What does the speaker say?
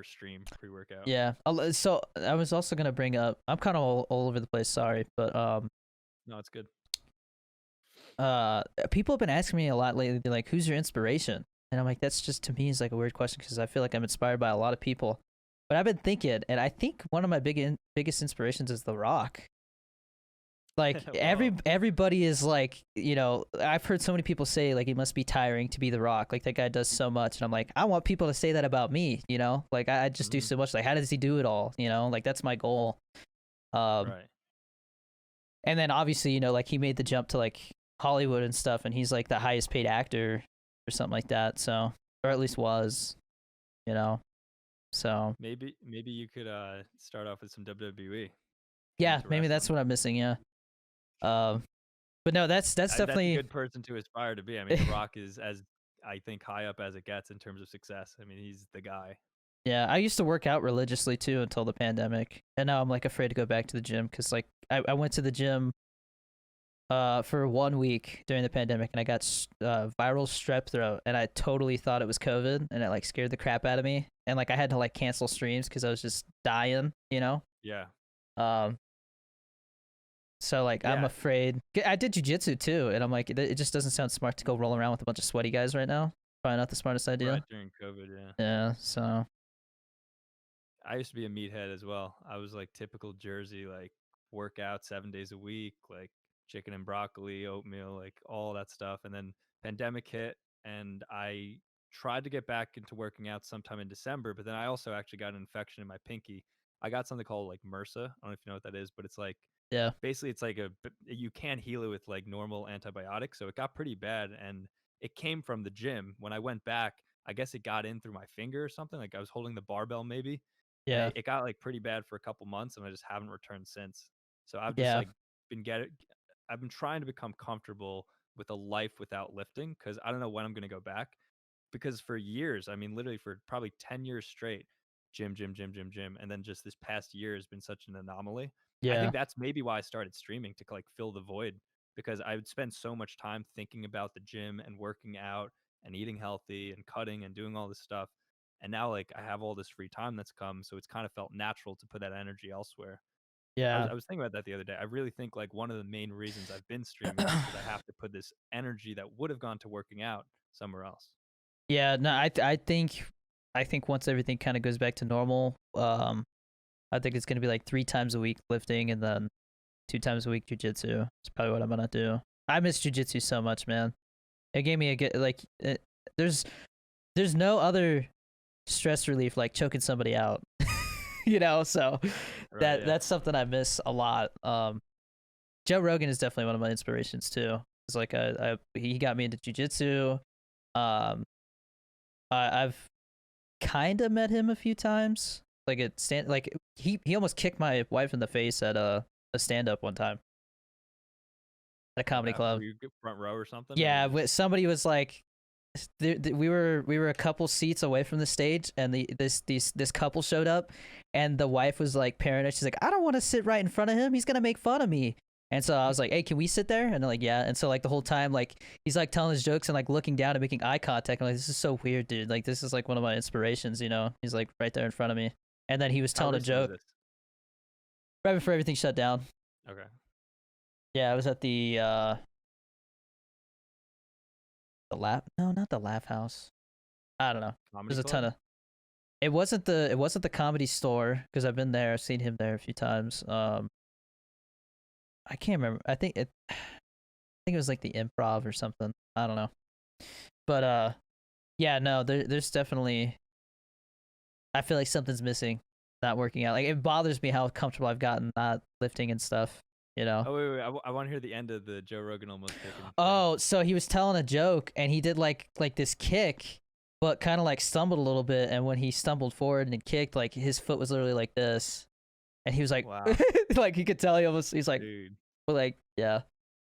for stream pre-workout. Yeah. So I was also gonna bring up. I'm kind of all over the place. Sorry, but No, it's good. people have been asking me a lot lately. They're like, "Who's your inspiration?" And I'm like, "That's just to me is like a weird question because I feel like I'm inspired by a lot of people." But I've been thinking, and I think one of my biggest inspirations is The Rock. Like Whoa. everybody is like, I've heard so many people say like it must be tiring to be The Rock. Like that guy does so much, and I'm like, I want people to say that about me. Like I just do Mhm. so much. Like how does he do it all? Like that's my goal. Um, Right. and then obviously, like he made the jump to like Hollywood and stuff, and he's like the highest paid actor or something like that. So, or at least was, you know. So Maybe you could start off with some WWE. Get yeah, into maybe wrestling. that's what I'm missing. Yeah. Um, but no, that's That's a definitely. good person to aspire to be. I mean, The Rock is as I think high up as it gets in terms of success. I mean, he's the guy. Yeah, I used to work out religiously too until the pandemic, and now I'm like afraid to go back to the gym because like I went to the gym for 1 week during the pandemic, and I got viral strep throat, and I totally thought it was COVID, and it like scared the crap out of me, and like I had to like cancel streams because I was just dying. Yeah. Um, so like I'm Yeah. afraid. I did jujitsu too, and I'm like it just doesn't sound smart to go roll around with a bunch of sweaty guys right now. Probably not the smartest Right idea. during COVID. Yeah. Yeah, so I used to be a meathead as well. I was like typical Jersey, like work out 7 days a week, like chicken and broccoli, oatmeal, like all that stuff. And then pandemic hit, and I tried to get back into working out sometime in December, but then I also actually got an infection in my pinky. I got something called like MRSA. I don't know if you know what that is, but it's like yeah, basically it's like you can't heal it with like normal antibiotics. So it got pretty bad, and it came from the gym. When I went back, I guess it got in through my finger or something. Like I was holding the barbell maybe, and yeah, it got like pretty bad for a couple months, and I just haven't returned since. So I've just yeah, like been getting I've been trying to become comfortable with a life without lifting because I don't know when I'm going to go back. Because for years, I mean literally for probably 10 years straight, gym, gym, gym, gym, gym, and then just this past year has been such an anomaly. I yeah. think that's maybe why I started streaming, to like fill the void, because I would spend so much time thinking about the gym and working out and eating healthy and cutting and doing all this stuff. And now like I have all this free time that's come, so it's kind of felt natural to put that energy elsewhere. I was Yeah. I was thinking about that the other day. I really think like one of the main reasons I've been streaming is because I have to put this energy that would have gone to working out somewhere else. Yeah, no, I think once everything kind of goes back to normal, I think it's gonna be like 3 times a week lifting and then 2 times a week jujitsu. It's probably what I'm gonna do. I miss jujitsu so much, man. It gave me a good there's there's no other stress relief like choking somebody out. So Right? that Yeah. that's something I miss a lot. Joe Rogan is definitely one of my inspirations too. It's like he got me into jujitsu. Um, I've kind of met him a few times. Like he almost kicked my wife in the face at a stand up one time at a Oh comedy wow. Were club. you front row or something, or were Yeah, you just somebody was like, we were a couple seats away from the stage, and this couple showed up, and the wife was like paranoid. She's like, I don't want to sit right in front of him. He's gonna make fun of me. And so I was like, hey, can we sit there? And they're like, yeah. And so like the whole time, like he's like telling his jokes and like looking down and making eye contact. I'm like, this is so weird, dude. Like this is like one of my inspirations. He's like right there in front of me. And then he was how telling a recent was joke this? right before everything shut down. Okay. Yeah, I was at the laugh. No, not the Laugh House. I don't know. Comedy There's a ton club? of. It wasn't the Comedy Store because I've been there. I've seen him there a few times. I can't remember. I think it was like the Improv or something. I don't know. But yeah, no, there's definitely. I feel like something's missing. Not working out. Like it bothers me how comfortable I've gotten not lifting and stuff. You know. Oh wait. I want to hear the end of the Joe Rogan almost kicking thing. Oh, so he was telling a joke and he did like this kick, but kind of like stumbled a little bit. And when he stumbled forward and kicked, like his foot was literally like this, and he was like, Wow, like you could tell he's like, dude. but like, yeah.